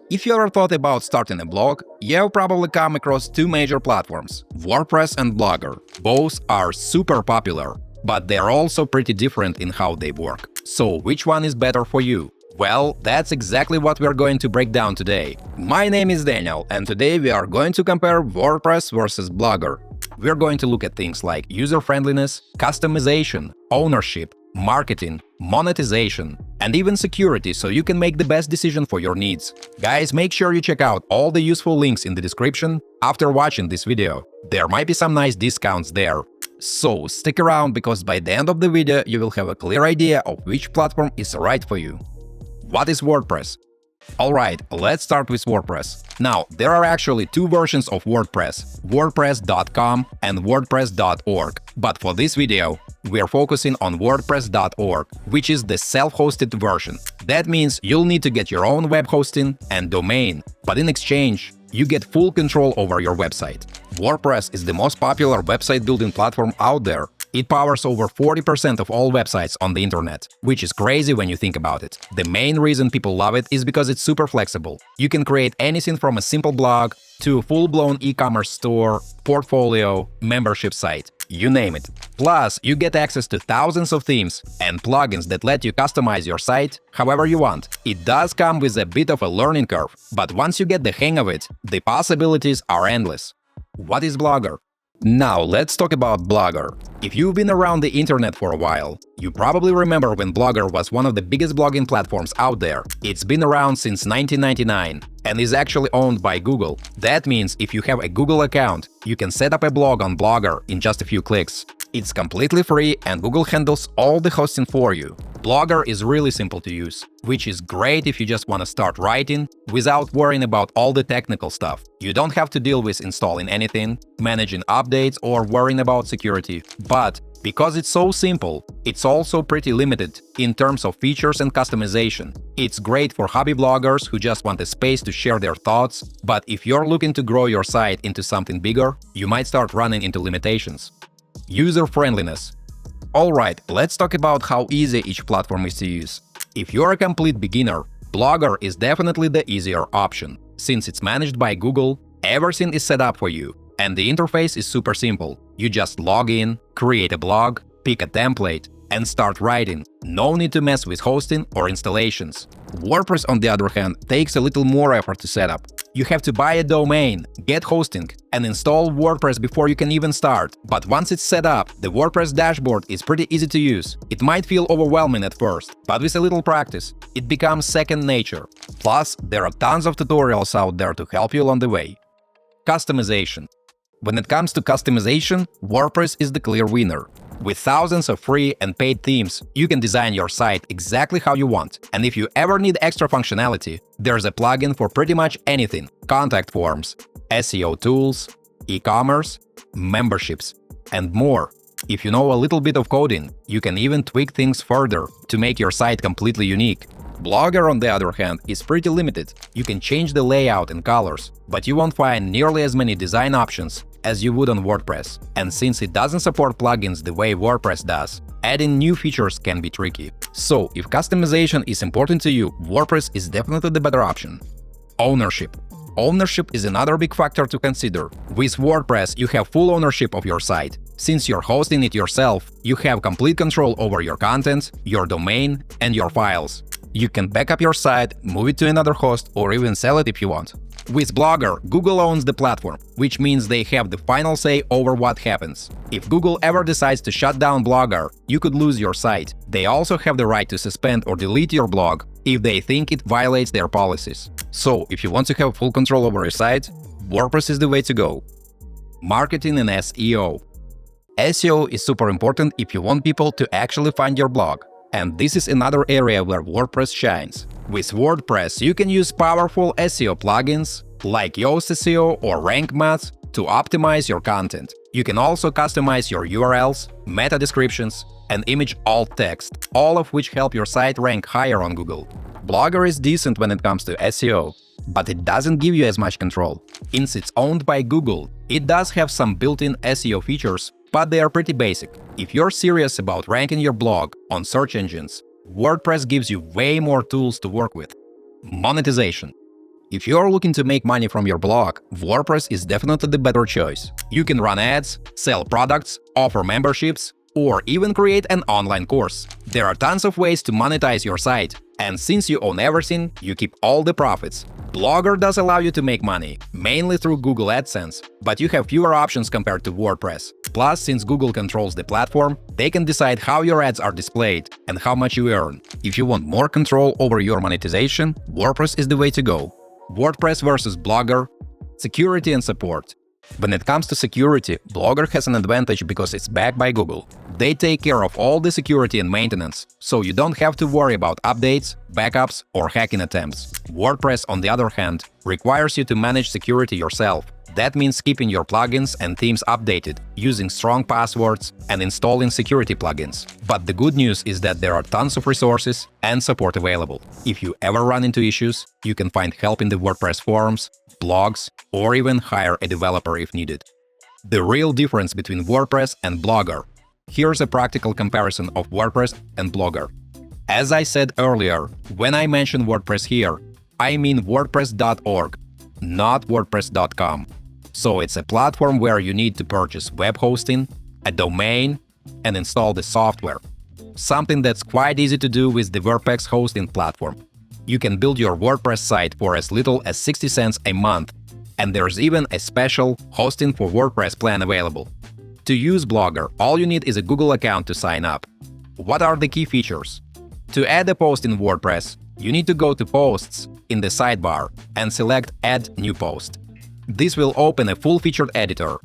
If you ever thought about starting a blog, you've probably come across two major platforms, WordPress and Blogger. Both are super popular, but they're also pretty different in how they work. So which one is better for you? Well, that's exactly what we're going to break down today. My name is Daniel, and today we are going to compare WordPress versus Blogger. We're going to look at things like user-friendliness, customization, ownership, marketing, monetization, and even security, so you can make the best decision for your needs. Guys, make sure you check out all the useful links in the description after watching this video. There might be some nice discounts there. So stick around, because by the end of the video you will have a clear idea of which platform is right for you. What is WordPress? Alright, let's start with WordPress. Now, there are actually two versions of WordPress, WordPress.com and WordPress.org. But for this video, we're focusing on WordPress.org, which is the self-hosted version. That means you'll need to get your own web hosting and domain, but in exchange, you get full control over your website. WordPress is the most popular website building platform out there. It powers over 40% of all websites on the internet, which is crazy when you think about it. The main reason people love it is because it's super flexible. You can create anything from a simple blog to a full-blown e-commerce store, portfolio, membership site, you name it. Plus, you get access to thousands of themes and plugins that let you customize your site however you want. It does come with a bit of a learning curve, but once you get the hang of it, the possibilities are endless. What is Blogger? Now let's talk about Blogger. If you've been around the internet for a while, you probably remember when Blogger was one of the biggest blogging platforms out there. It's been around since 1999 and is actually owned by Google. That means if you have a Google account, you can set up a blog on Blogger in just a few clicks. It's completely free and Google handles all the hosting for you. Blogger is really simple to use, which is great if you just want to start writing without worrying about all the technical stuff. You don't have to deal with installing anything, managing updates, or worrying about security. But because it's so simple, it's also pretty limited in terms of features and customization. It's great for hobby bloggers who just want a space to share their thoughts, but if you're looking to grow your site into something bigger, you might start running into limitations. User-friendliness. Alright, let's talk about how easy each platform is to use. If you're a complete beginner, Blogger is definitely the easier option. Since it's managed by Google, everything is set up for you, and the interface is super simple. You just log in, create a blog, pick a template, and start writing. No need to mess with hosting or installations. WordPress, on the other hand, takes a little more effort to set up. You have to buy a domain, get hosting, and install WordPress before you can even start. But once it's set up, the WordPress dashboard is pretty easy to use. It might feel overwhelming at first, but with a little practice, it becomes second nature. Plus, there are tons of tutorials out there to help you along the way. Customization. When it comes to customization, WordPress is the clear winner. With thousands of free and paid themes, you can design your site exactly how you want. And if you ever need extra functionality, there's a plugin for pretty much anything: contact forms, SEO tools, e-commerce, memberships, and more. If you know a little bit of coding, you can even tweak things further to make your site completely unique. Blogger, on the other hand, is pretty limited. You can change the layout and colors, but you won't find nearly as many design options as you would on WordPress. And since it doesn't support plugins the way WordPress does, adding new features can be tricky. So, if customization is important to you, WordPress is definitely the better option. Ownership. Ownership is another big factor to consider. With WordPress, you have full ownership of your site. Since you're hosting it yourself, you have complete control over your content, your domain, and your files. You can back up your site, move it to another host, or even sell it if you want. With Blogger, Google owns the platform, which means they have the final say over what happens. If Google ever decides to shut down Blogger, you could lose your site. They also have the right to suspend or delete your blog if they think it violates their policies. So, if you want to have full control over your site, WordPress is the way to go. Marketing and SEO. SEO is super important if you want people to actually find your blog. And this is another area where WordPress shines. With WordPress, you can use powerful SEO plugins like Yoast SEO or Rank Math to optimize your content. You can also customize your URLs, meta descriptions, and image alt text, all of which help your site rank higher on Google. Blogger is decent when it comes to SEO, but it doesn't give you as much control. Since it's owned by Google, it does have some built-in SEO features, but they are pretty basic. If you're serious about ranking your blog on search engines, WordPress gives you way more tools to work with. Monetization. If you're looking to make money from your blog, WordPress is definitely the better choice. You can run ads, sell products, offer memberships, or even create an online course. There are tons of ways to monetize your site, and since you own everything, you keep all the profits. Blogger does allow you to make money, mainly through Google AdSense, but you have fewer options compared to WordPress. Plus, since Google controls the platform, they can decide how your ads are displayed and how much you earn. If you want more control over your monetization, WordPress is the way to go. WordPress versus Blogger, security and support. When it comes to security, Blogger has an advantage because it's backed by Google. They take care of all the security and maintenance, so you don't have to worry about updates, backups, or hacking attempts. WordPress, on the other hand, requires you to manage security yourself. That means keeping your plugins and themes updated, using strong passwords, and installing security plugins. But the good news is that there are tons of resources and support available. If you ever run into issues, you can find help in the WordPress forums, blogs, or even hire a developer if needed. The real difference between WordPress and Blogger. Here's a practical comparison of WordPress and Blogger. As I said earlier, when I mention WordPress here, I mean WordPress.org, not WordPress.com. So it's a platform where you need to purchase web hosting, a domain, and install the software. Something that's quite easy to do with the Verpex Hosting platform. You can build your WordPress site for as little as 60 cents a month, and there's even a special Hosting for WordPress plan available. To use Blogger, all you need is a Google account to sign up. What are the key features? To add a post in WordPress, you need to go to Posts in the sidebar and select Add New Post. This will open a full-featured editor.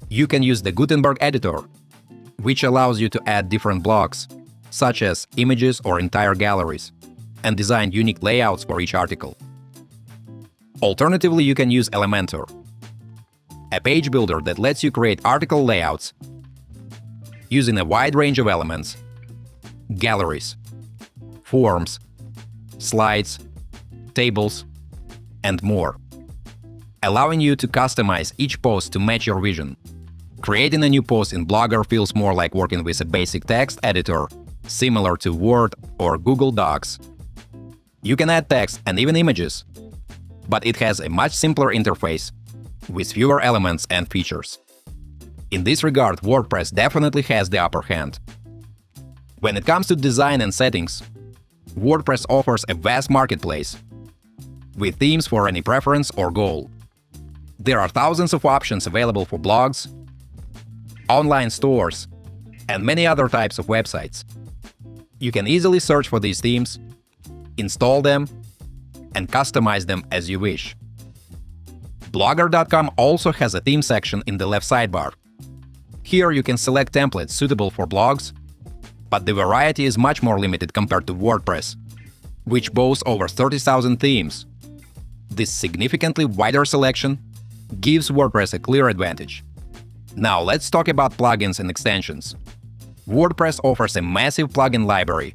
You can use the Gutenberg editor, which allows you to add different blocks, such as images or entire galleries, and design unique layouts for each article. Alternatively, you can use Elementor, a page builder that lets you create article layouts using a wide range of elements, galleries, forms, slides, tables, and more, allowing you to customize each post to match your vision. Creating a new post in Blogger feels more like working with a basic text editor, similar to Word or Google Docs. You can add text and even images, but it has a much simpler interface, with fewer elements and features. In this regard, WordPress definitely has the upper hand. When it comes to design and settings, WordPress offers a vast marketplace, with themes for any preference or goal. There are thousands of options available for blogs, online stores, and many other types of websites. You can easily search for these themes, install them, and customize them as you wish. Blogger.com also has a theme section in the left sidebar. Here you can select templates suitable for blogs, but the variety is much more limited compared to WordPress, which boasts over 30,000 themes. This significantly wider selection gives WordPress a clear advantage. Now let's talk about plugins and extensions. WordPress offers a massive plugin library.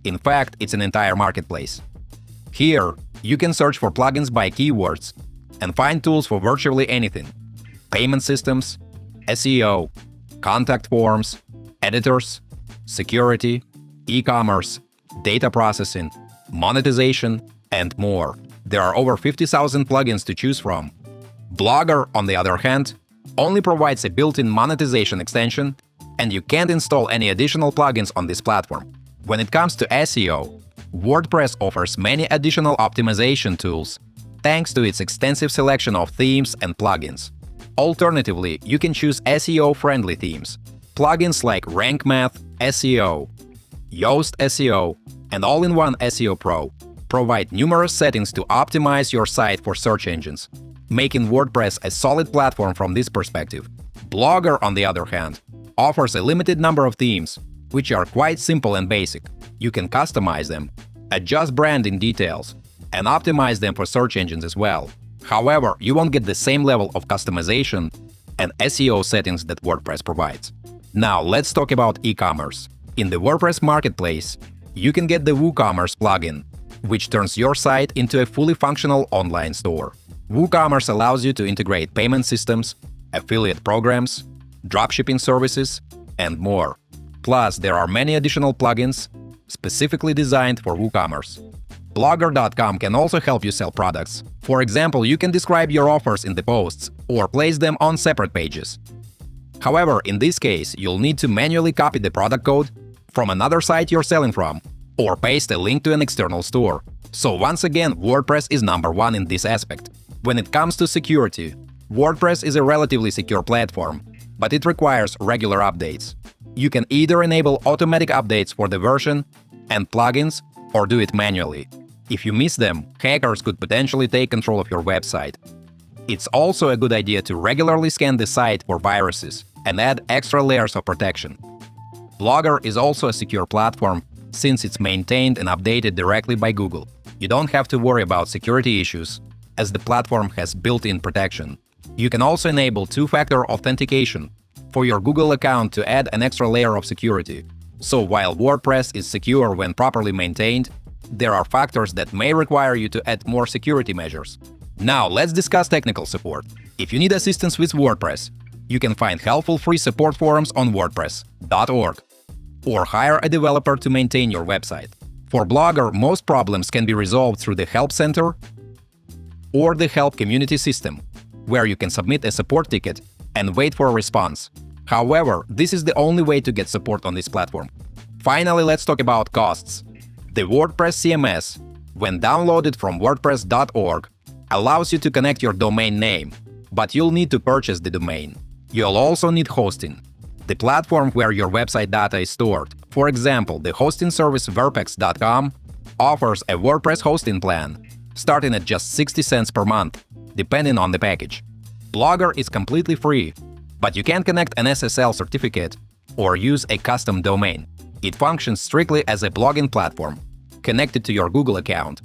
In fact, it's an entire marketplace. Here, you can search for plugins by keywords and find tools for virtually anything: payment systems, SEO, contact forms, editors, security, e-commerce, data processing, monetization, and more. There are over 50,000 plugins to choose from. Blogger, on the other hand, only provides a built-in monetization extension, and you can't install any additional plugins on this platform. When it comes to SEO, WordPress offers many additional optimization tools, thanks to its extensive selection of themes and plugins. Alternatively, you can choose SEO-friendly themes. Plugins like Rank Math SEO, Yoast SEO, and All-in-One SEO Pro provide numerous settings to optimize your site for search engines, making WordPress a solid platform from this perspective. Blogger, on the other hand, offers a limited number of themes, which are quite simple and basic. You can customize them, adjust branding details, and optimize them for search engines as well. However, you won't get the same level of customization and SEO settings that WordPress provides. Now let's talk about e-commerce. In the WordPress marketplace, you can get the WooCommerce plugin, which turns your site into a fully functional online store. WooCommerce allows you to integrate payment systems, affiliate programs, dropshipping services, and more. Plus, there are many additional plugins specifically designed for WooCommerce. Blogger.com can also help you sell products. For example, you can describe your offers in the posts or place them on separate pages. However, in this case, you'll need to manually copy the product code from another site you're selling from or paste a link to an external store. So once again, WordPress is number one in this aspect. When it comes to security, WordPress is a relatively secure platform, but it requires regular updates. You can either enable automatic updates for the version and plugins or do it manually. If you miss them, hackers could potentially take control of your website. It's also a good idea to regularly scan the site for viruses and add extra layers of protection. Blogger is also a secure platform since it's maintained and updated directly by Google. You don't have to worry about security issues, as the platform has built-in protection. You can also enable two-factor authentication for your Google account to add an extra layer of security. So while WordPress is secure when properly maintained, there are factors that may require you to add more security measures. Now let's discuss technical support. If you need assistance with WordPress, you can find helpful free support forums on WordPress.org or hire a developer to maintain your website. For Blogger, most problems can be resolved through the Help Center or the Help Community system, where you can submit a support ticket and wait for a response. However, this is the only way to get support on this platform. Finally, let's talk about costs. The WordPress CMS, when downloaded from WordPress.org, allows you to connect your domain name, but you'll need to purchase the domain. You'll also need hosting, the platform where your website data is stored. For example, the hosting service Verpex.com offers a WordPress hosting plan, starting at just 60 cents per month, depending on the package. Blogger is completely free, but you can connect an SSL certificate or use a custom domain. It functions strictly as a blogging platform, connected to your Google account.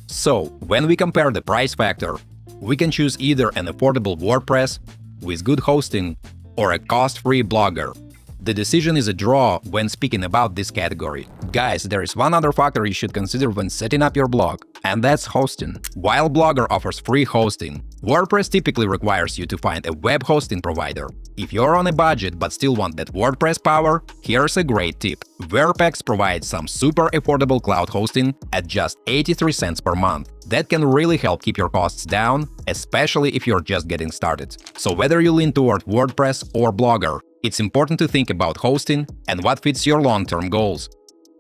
So, when we compare the price factor, we can choose either an affordable WordPress with good hosting or a cost-free Blogger. The decision is a draw when speaking about this category. Guys, there is one other factor you should consider when setting up your blog, and that's hosting. While Blogger offers free hosting, WordPress typically requires you to find a web hosting provider. If you're on a budget but still want that WordPress power, here's a great tip. Verpex provides some super affordable cloud hosting at just 83 cents per month. That can really help keep your costs down, especially if you're just getting started. So whether you lean toward WordPress or Blogger, it's important to think about hosting and what fits your long-term goals.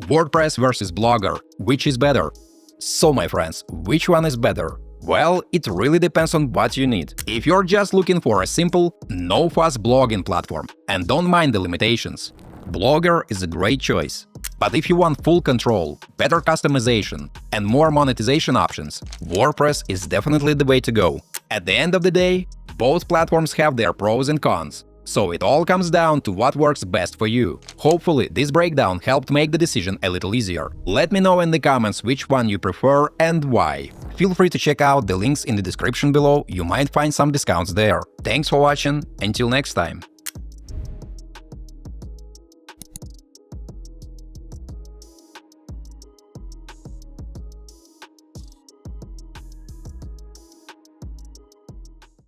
WordPress versus Blogger, which is better? So my friends, which one is better? Well, it really depends on what you need. If you're just looking for a simple, no-fuss blogging platform and don't mind the limitations, Blogger is a great choice. But if you want full control, better customization, and more monetization options, WordPress is definitely the way to go. At the end of the day, both platforms have their pros and cons, so it all comes down to what works best for you. Hopefully, this breakdown helped make the decision a little easier. Let me know in the comments which one you prefer and why. Feel free to check out the links in the description below, you might find some discounts there. Thanks for watching, until next time.